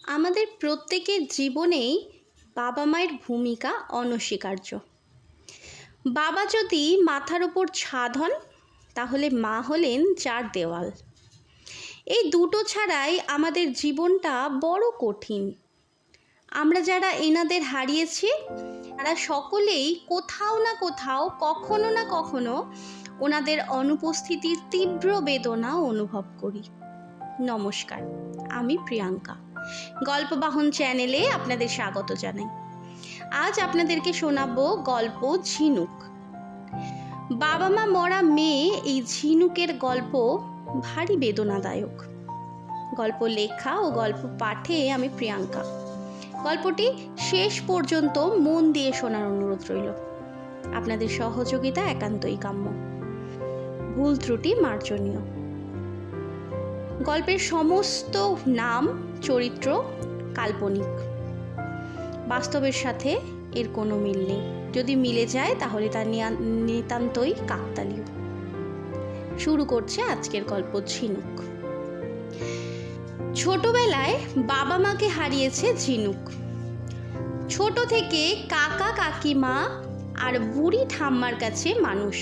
আমাদের প্রত্যেকের জীবনেই বাবা মায়ের ভূমিকা অনস্বীকার্য। বাবা যদি মাথার ওপর ছাদ হন, তাহলে মা হলেন চার দেওয়াল। এই দুটো ছাড়াই আমাদের জীবনটা বড় কঠিন। আমরা যারা এনাদের হারিয়েছি, তারা সকলেই কোথাও না কোথাও, কখনো না কখনো ওনাদের অনুপস্থিতির তীব্র বেদনা অনুভব করি। নমস্কার, আমি প্রিয়াঙ্কা। গল্পবাহন চ্যানেলে আপনাদের স্বাগত জানাই। আজ আপনাদেরকে শোনাবো গল্প ঝিনুক। বাবা মা মরা মেয়ে এই ঝিনুকের গল্প ভারী বেদনাদায়ক। গল্প লেখা ও গল্প পাঠে আমি প্রিয়াঙ্কা। গল্পটি শেষ পর্যন্ত মন দিয়ে শোনার অনুরোধ রইল। আপনাদের সহযোগিতা একান্তই কাম্য। ভুল ত্রুটি মার্জনীয়। গল্পের সমস্ত নাম, চরিত্র কাল্পনিক। বাস্তবের সাথে এর কোনো মিল নেই। যদি মিলে যায় তাহলে তা নিতান্তই কাকতালীয়। শুরু করছে আজকের গল্প ঝিনুক। ছোটবেলায় বাবা মাকে হারিয়েছে ঝিনুক। ছোট থেকে কাকা কাকিমা আর বুড়ি ঠাম্মার কাছে মানুষ।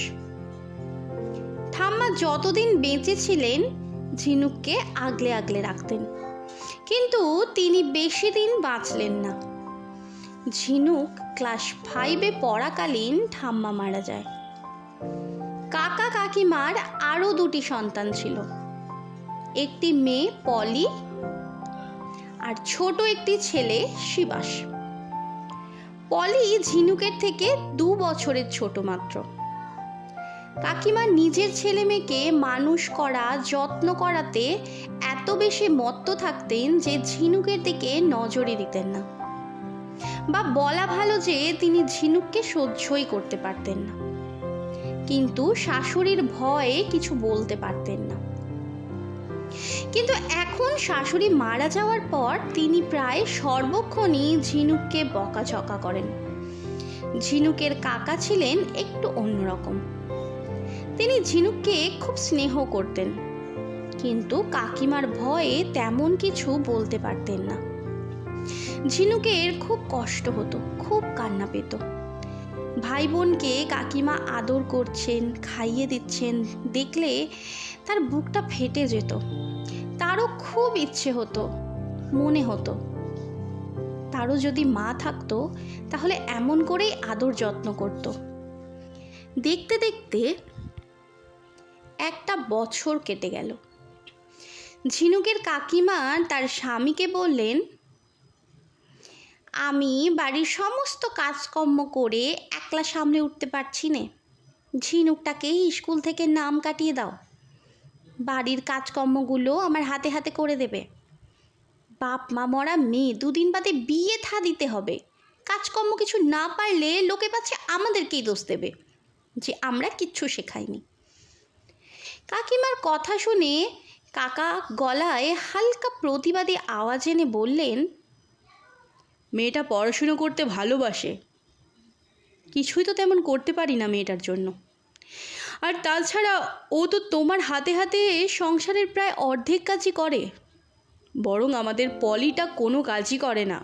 ঠাম্মা যতদিন বেঁচে ছিলেন ঝিনুককে আগলে আগলে রাখতেন, কিন্তু তিনি বেশি দিন বাঁচলেন না। ঝিনুক ক্লাস 5-এ পড়াকালীন ঠাম্মা মারা যায়। কাকা কাকিমার আরও 2টি সন্তান ছিল, একটি মেয়ে পলি আর ছোট একটি ছেলে শিবাস। পলি ঝিনুকের থেকে 2 বছরের ছোট মাত্র। কাকিমা নিজের ছেলে মেয়েকে মানুষ করা, যত্ন করাতে এত বেশি মত্ত থাকতেন যে ঝিনুকের দিকে নজরই দিতেন না, বা বলা ভালো যে তিনি ঝিনুককে সহ্যই করতে পারতেন না। কিন্তু শাশুড়ির ভয়ে কিছু বলতে পারতেন না। কিন্তু এখন শাশুড়ি মারা যাওয়ার পর তিনি প্রায় সর্বক্ষণই ঝিনুককে বকাঝকা করেন। ঝিনুকের কাকা ছিলেন একটু অন্যরকম। তিনি ঝিনুককে খুব স্নেহ করতেন, কিন্তু কাকিমার ভয়ে তেমন কিছু বলতে পারতেন না। ঝিনুকের খুব কষ্ট হতো, খুব কান্না পেত। ভাই বোনকে কাকিমা আদর করছেন, খাইয়ে দিচ্ছেন দেখলে তার বুকটা ফেটে যেত। তারও খুব ইচ্ছে হতো, মনে হতো তারও যদি মা থাকতো তাহলে এমন করেই আদর যত্ন করত। দেখতে দেখতে একটা বছর কেটে গেল। ঝিনুকের কাকিমা তার স্বামীকে বললেন, আমি বাড়ির সমস্ত কাজকর্ম করে একলা সামলে উঠতে পারছি না, ঝিনুকটাকে স্কুল থেকে নাম কাটিয়ে দাও। বাড়ির কাজকর্মগুলো আমার হাতে হাতে করে দেবে। বাপ মা মরা মেয়ে, 2 দিন বাদে বিয়ে থা দিতে হবে। কাজকর্ম কিছু না পারলে লোকে পাচ্ছে আমাদেরকেই দোষ দেবে যে আমরা কিচ্ছু শেখাইনি। কাকিমার কথা শুনে কাকা গলায় হালকা প্রতিবাদী আওয়াজ এনে বললেন, মেয়েটা পড়াশুনো করতে ভালোবাসে, কিছুই তো তেমন করতে পারি না মেয়েটার জন্য। আর তাছাড়া ও তো তোমার হাতে হাতে সংসারের প্রায় অর্ধেক কাজই করে, বরং আমাদের পলিটা কোনো কাজই করে না।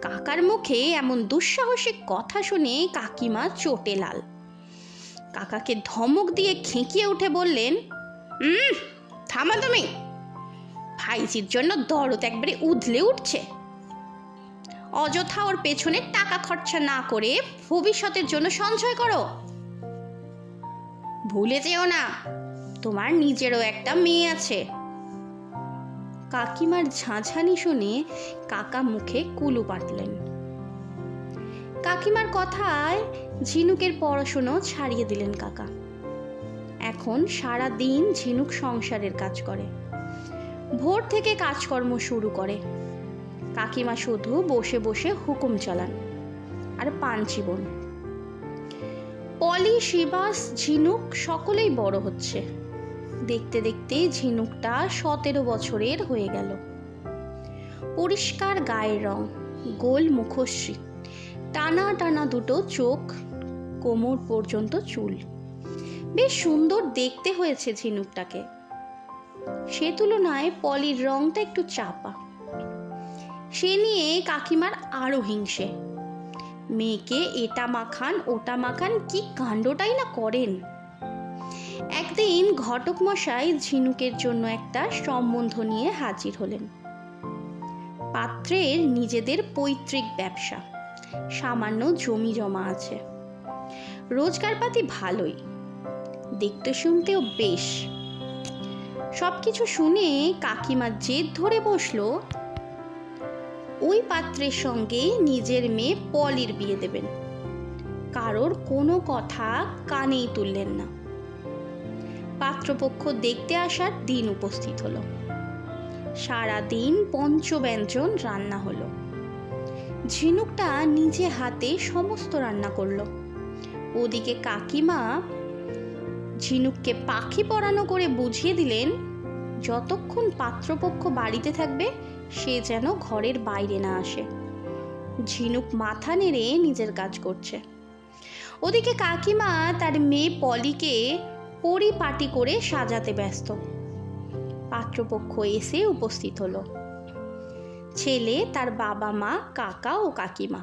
কাকার মুখে এমন দুঃসাহসিক কথা শুনে কাকিমা চোটে লাল। কাকাকে ধমক দিয়ে খেঁকিয়ে উঠে বললেন, থামা তুমি, ভাইজির জন্য দরদ একবারে উদলে উঠছে। অযথা ওর পেছনে টাকা খরচা না করে ভবিষ্যতের জন্য সঞ্চয় করো। ভুলে যেও না তোমার নিজেরও একটা মেয়ে আছে। কাকিমার ঝাঁঝানি শুনে কাকা মুখে কুলু পাটলেন। কাকিমার কথায় ঝিনুকের পড়াশুনো ছাড়িয়ে দিলেন কাকা। এখন সারা দিন ঝিনুক সংসারের কাজ করে, ভোর থেকে কাজকর্ম শুরু করে। কাকিমা শুধু বসে বসে হুকুম চালান আর পান চিবন। পলি, শিবাস, ঝিনুক সকলেই বড় হচ্ছে। দেখতে দেখতে ঝিনুকটা 17 বছরের হয়ে গেল। পরিষ্কার গায়ের রং, গোল মুখশ্রী, টানা টানা 2 চোখ, কোমর পর্যন্ত চুল। বেশ সুন্দর দেখতে হয়েছে ঝিনুকটাকে। সে তুলনায় পলির রংটা একটু চাপা। সে নিয়ে কাকিমার আরও হিংসে। মেয়েকে এটা মাখান ওটা মাখান, কি কাণ্ডটাই না করেন। একদিন ঘটক মশাই ঝিনুকের জন্য একটা সম্বন্ধ নিয়ে হাজির হলেন। পাত্রের নিজেদের পৈতৃক ব্যবসা, সামান্য জমি জমা আছে, রোজগারপাতি ভালোই, দেখতে শুনতেও বেশ। সবকিছু শুনে কাকিমা জেদ ধরে বসলো ওই পাত্রের সঙ্গে নিজের মেয়ে পলির বিয়ে দেবেন। কারোর কোনো কথা কানেই তুললেন না। পাত্রপক্ষ দেখতে আসার দিন উপস্থিত হলো। সারাদিন পঞ্চব্যঞ্জন রান্না হলো। ঝিনুকটা নিজে হাতে সমস্ত রান্না করলো। ওদিকে কাকিমা ঝিনুককে পাখি পরানো করে বুঝিয়ে দিলেন যতক্ষণ পাত্রপক্ষ বাড়িতে থাকবে সে যেন ঘরের বাইরে না আসে। ঝিনুক মাথা নেড়ে নিজের কাজ করছে। ওদিকে কাকিমা তার মেয়ে পলিকে পরিপাটি করে সাজাতে ব্যস্ত। পাত্রপক্ষ এসে উপস্থিত হলো। ছেলে, তার বাবা মা, কাকা ও কাকিমা।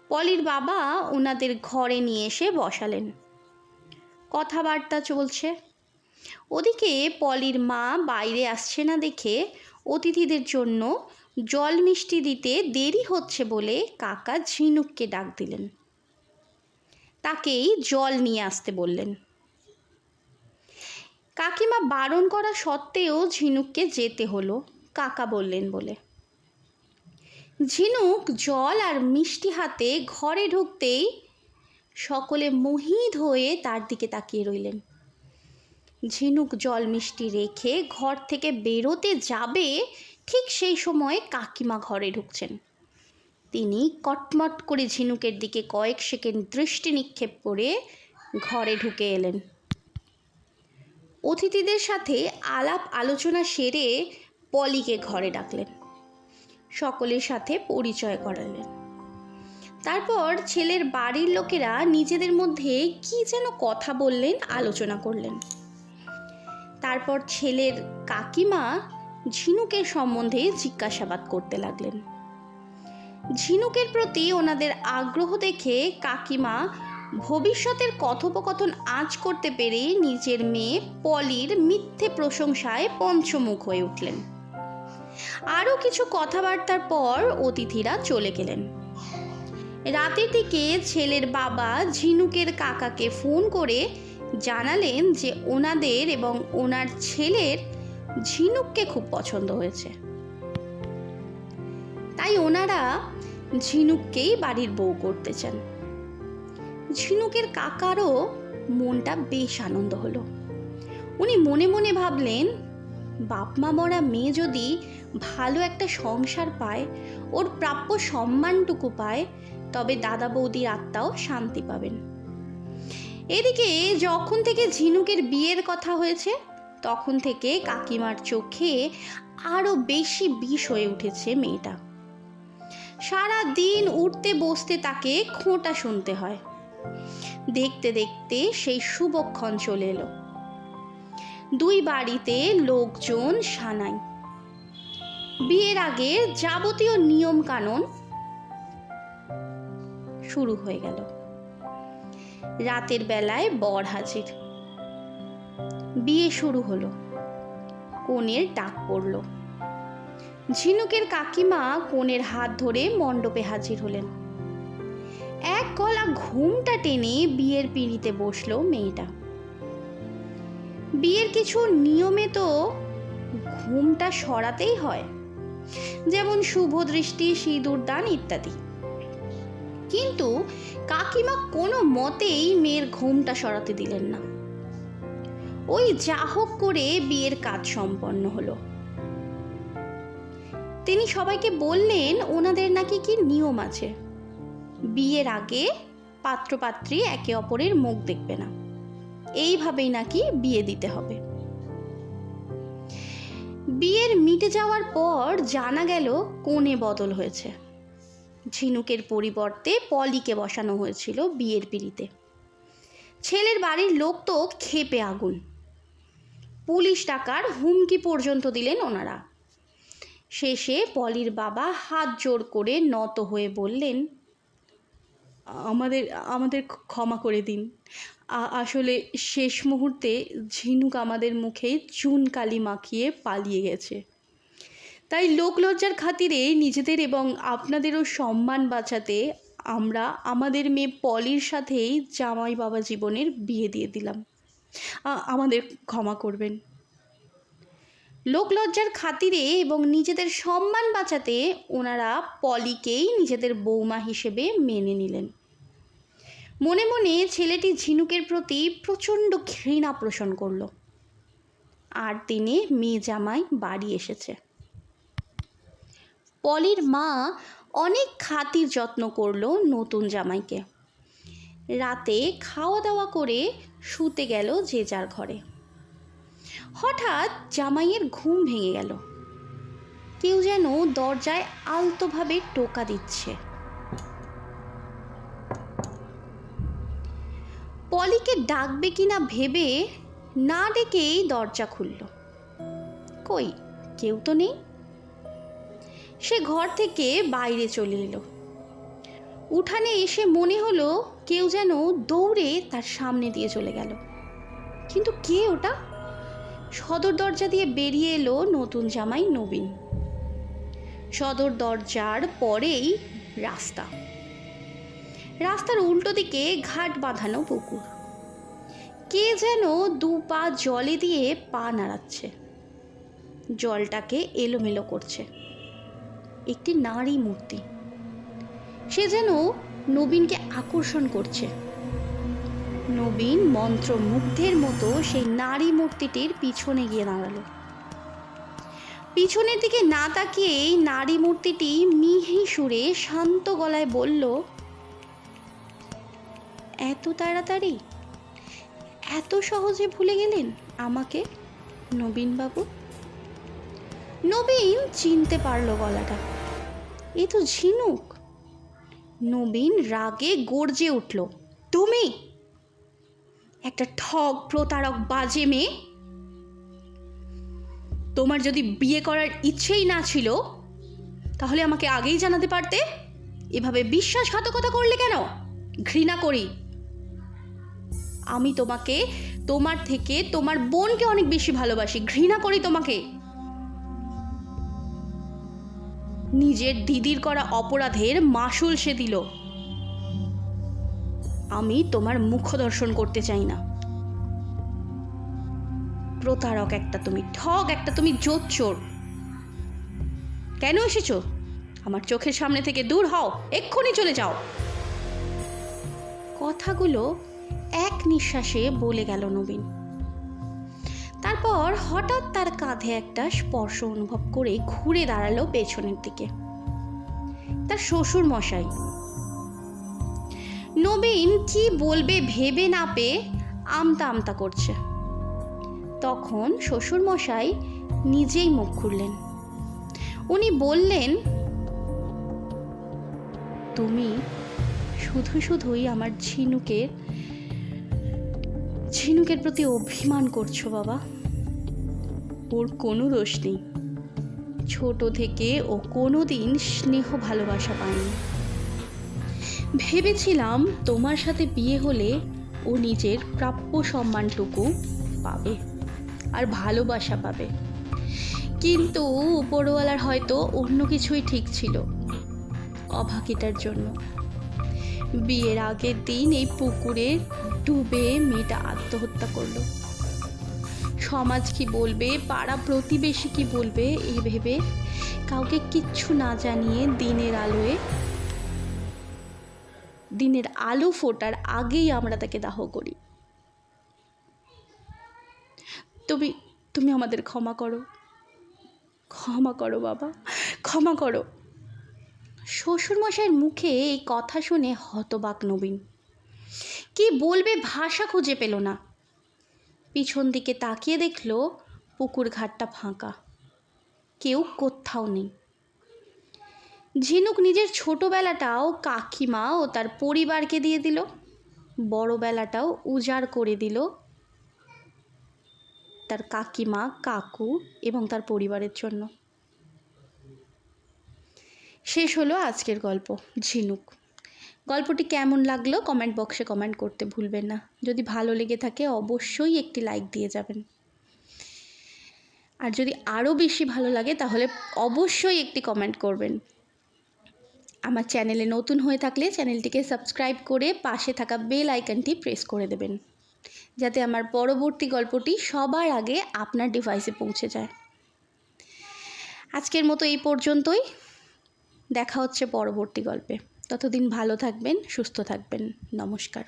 পলির বাবা ওনাদের ঘরে নিয়ে এসে বসালেন। কথাবার্তা চলছে। ওদিকে পলির মা বাইরে আসছে না দেখে অতিথিদের জন্য জল মিষ্টি দিতে দেরি হচ্ছে বলে কাকা ঝিনুককে ডাক দিলেন। তাকেই জল নিয়ে আসতে বললেন। কাকিমা বারণ করা সত্ত্বেও ঝিনুককে যেতে হলো কাকা বললেন বলে। ঝিনুক জল আর মিষ্টি হাতে ঘরে ঢুকতেই সকলে মোহিত হয়ে তার দিকে তাকিয়ে রইলেন। ঝিনুক জল মিষ্টি রেখে ঘর থেকে বেরোতে যাবে, ঠিক সেই সময় কাকিমা ঘরে ঢুকছেন। তিনি কটমট করে ঝিনুকের দিকে কয়েক সেকেন্ড দৃষ্টি নিক্ষেপ করে ঘরে ঢুকে এলেন। অতিথিদের সাথে আলাপ আলোচনা সেরে পলিকে ঘরে ডাকলেন। সকলের সাথে পরিচয় করালেন। তারপর ছেলের বাড়ির লোকেরা নিজেদের মধ্যে কি যেন কথা বললেন, আলোচনা করলেন। তারপর ছেলের কাকিমা ঝিনুকের সম্বন্ধে জিজ্ঞাসাবাদ করতে লাগলেন। ঝিনুকের প্রতি ওনাদের আগ্রহ দেখে কাকিমা ভবিষ্যতের কথোপকথন আঁচ করতে পেরে নিজের মেয়ে পলির মিথ্যে প্রশংসায় পঞ্চমুখ হয়ে উঠলেন। আরও কিছু কথাবার্তার পর অতিথিরা চলে গেলেন। রাতের দিকে ছেলের বাবা ঝিনুকের কাকাকে ফোন করে জানালেন যে ওনাদের এবং ওনার ছেলের ঝিনুককে খুব পছন্দ হয়েছে, তাই ওনারা ঝিনুককেই বাড়ির বউ করতে চান। ঝিনুকের কাকারও মনটা বেশ আনন্দ হলো। উনি মনে মনে ভাবলেন, বাপ মা মরা মেয়ে যদি ভালো একটা সংসার পায়, ওর প্রাপ্য সম্মানটুকু পায়, তবে দাদা বৌদির আত্মাও শান্তি পাবেন। এদিকে যখন থেকে ঝিনুকের বিয়ের কথা হয়েছে তখন থেকে কাকিমার চোখে আরো বেশি বিষ হয়ে উঠেছে মেয়েটা। সারা দিন উঠতে বসতে তাকে খোঁটা শুনতে হয়। দেখতে দেখতে সেই শুভক্ষণ চলে এলো। দুই বাড়িতে লোকজন সানাই। বিয়ের আগে যাবতীয় নিয়ম কানুন শুরু হয়ে গেল। রাতের বেলায় বর হাজির। বিয়ে শুরু হলো। কনের ডাক পড়ল। ঝিনুকের কাকিমা কনের হাত ধরে মণ্ডপে হাজির হলেন। এক গলা ঘুমটা টেনে বিয়ের পিঁড়িতে বসলো মেয়েটা। বিয়ের কিছু নিয়মে তো ঘুমটা সরাতেই হয়, যেমন শুভ দৃষ্টি, সিঁদুর দান ইত্যাদি। কিন্তু কাকিমা কোনো মতেই মেয়ের ঘুমটা সরাতে দিলেন না। ওই যা হোক করে বিয়ের কাজ সম্পন্ন হলো। তিনি সবাইকে বললেন ওনাদের নাকি কি নিয়ম আছে, বিয়ের আগে পাত্রপাত্রী একে অপরের মুখ দেখবে না, এইভাবেই নাকি বিয়ে দিতে হবে। বিয়ের মিটে যাওয়ার পর জানা গেল কনে বদল হয়েছে। ঝিনুকের পরিবর্তে পলিকে বসানো হয়েছিল বিয়ের পিঁড়িতে। ছেলের বাড়ির লোক তো ক্ষেপে আগুন। পুলিশ ডাকার হুমকি পর্যন্ত দিলেন ওনারা। শেষে পলির বাবা হাত জোড় করে নত হয়ে বললেন, আমাদের আমাদের ক্ষমা করে দিন। আসলে শেষ মুহূর্তে ঝিনুক আমাদের মুখে চুন কালি মাখিয়ে পালিয়ে গেছে। তাই লোকলজ্জার খাতিরে নিজেদের এবং আপনাদেরও সম্মান বাঁচাতে আমরা আমাদের মেয়ে পলির সাথেই জামাই বাবা জীবনের বিয়ে দিয়ে দিলাম। আমাদের ক্ষমা করবেন। লোকলজ্জার খাতিরে এবং নিজেদের সম্মান বাঁচাতে ওনারা পলিকেই নিজেদের বৌমা হিসেবে মেনে নিলেন। মনে মনে ছেলেটি ঝিনুকের প্রতি প্রচণ্ড ঘৃণা পোষণ করল। 8 দিনে মেয়ে জামাই বাড়ি এসেছে। পলির মা অনেক খাতির যত্ন করলো নতুন জামাইকে। রাতে খাওয়া দাওয়া করে শুতে গেল যে যার ঘরে। হঠাৎ জামাইয়ের ঘুম ভেঙে গেল। কেউ যেন দরজায় আলতোভাবে টোকা দিচ্ছে। পলিকে ডাকবে কিনা ভেবে না ডেকেই দরজা খুলল। কই, কেউ তো নেই। সে ঘর থেকে বাইরে চলে এলো। উঠানে এসে মনে হলো কেউ যেন দৌড়ে তার সামনে দিয়ে চলে গেল। কিন্তু কে ওটা? সদর দরজা দিয়ে বেরিয়ে এলো নতুন জামাই নবীন। সদর দরজার পরেই রাস্তা। রাস্তার উল্টো দিকে ঘাট বাঁধানো পুকুর। কে যেন 2 পা জলে দিয়ে পা নাড়াচ্ছে, জলটাকে এলোমেলো করছে। একটি নারী মূর্তি। সে যেন নবীনকে আকর্ষণ করছে। নবীন মন্ত্রমুগ্ধের মতো সেই নারী মূর্তিটির পিছনে গিয়ে দাঁড়ালো। পিছনের দিকে না তাকিয়েই নারী মূর্তিটি মিহি সুরে শান্ত গলায় বলল, এত তাড়াতাড়ি, এত সহজে ভুলে গেলেন আমাকে নবীনবাবু? নবীন চিনতে পারল গলাটা। এ তো ঝিনুক। নবীন রাগে গর্জে উঠল, তুমি একটা ঠগ, প্রতারক, বাজে মেয়ে! তোমার যদি বিয়ে করার ইচ্ছেই না ছিল তাহলে আমাকে আগেই জানাতে পারতে। এভাবে বিশ্বাসঘাতকতা করলে কেন? ঘৃণা করি। আমি তোমাকে তোমার থেকে তোমার বোনকে অনেক বেশি ভালোবাসি। ঘৃণা করি তোমাকে। নিজের দিদির করা অপরাধের মাসুল সে দিল। আমি তোমার মুখ দর্শন করতে চাই না। প্রতারক একটা তুমি, ঠগ একটা তুমি, জোচ্চোর। কেন এসেছো? আমার চোখের সামনে থেকে দূর হও, এক্ষুনি চলে যাও। কথাগুলো এক নিঃশ্বাসে বলে গেল নবীন। তারপর হঠাৎ তার কাঁধে একটা স্পর্শ অনুভব করে ঘুরে দাঁড়ালো পেছনের দিকে। তার শ্বশুর মশাই। নবীন কি বলবে ভেবে না পেয়ে আমতা আমতা করছে। তখন শ্বশুর মশাই নিজেই মুখ খুললেন। উনি বললেন, তুমি শুধুই আমার ঝিনুকের প্রতি অভিমান করছো বাবা। ওর কোনো দোষ নেই। ছোট থেকে ও কোনো দিন স্নেহ ভালোবাসা পায়নি। ভেবেছিলাম তোমার সাথে বিয়ে হলে ও নিজের প্রাপ্য সম্মানটুকু পাবে আর ভালোবাসা পাবে। কিন্তু উপরওয়ালার হয়তো অন্য কিছুই ঠিক ছিল। অভাগীটার জন্য বিয়ের আগের দিন এই পুকুরে ডুবে মেয়েটা আত্মহত্যা করলো। সমাজ কি বলবে, পাড়া প্রতিবেশী কি বলবে, এই ভেবে কাউকে কিচ্ছু না জানিয়ে দিনের আলো ফোটার আগেই আমরা তাকে দাহ করি। তুমি আমাদের ক্ষমা করো, ক্ষমা করো বাবা, ক্ষমা করো। শ্বশুরমশাইয়ের মুখে এই কথা শুনে হতবাক নবীন। কি বলবে ভাষা খুঁজে পেল না। পিছন দিকে তাকিয়ে দেখল পুকুর ঘাটটা ফাঁকা, কেউ কোথাও নেই। ঝিনুক নিজের ছোটবেলাটাও কাকিমা ও তার পরিবারকে দিয়ে দিল, বড়বেলাটাও উজাড় করে দিল তার কাকিমা, কাকু এবং তার পরিবারের জন্য। শেষ হলো আজকের গল্প ঝিনুক। গল্পটি কেমন লাগলো কমেন্ট বক্সে কমেন্ট করতে ভুলবেন না। যদি ভালো লেগে থাকে অবশ্যই একটি লাইক দিয়ে যাবেন, আর যদি আরও বেশি ভালো লাগে তাহলে অবশ্যই একটি কমেন্ট করবেন। আমার চ্যানেলে নতুন হয়ে থাকলে চ্যানেলটিকে সাবস্ক্রাইব করে পাশে থাকা বেল আইকনটি প্রেস করে দেবেন, যাতে আমার পরবর্তী গল্পটি সবার আগে আপনার ডিভাইসে পৌঁছে যায়। আজকের মতো এই পর্যন্তই, দেখা হচ্ছে পরবর্তী গল্পে। ততদিন ভালো থাকবেন, সুস্থ থাকবেন। নমস্কার।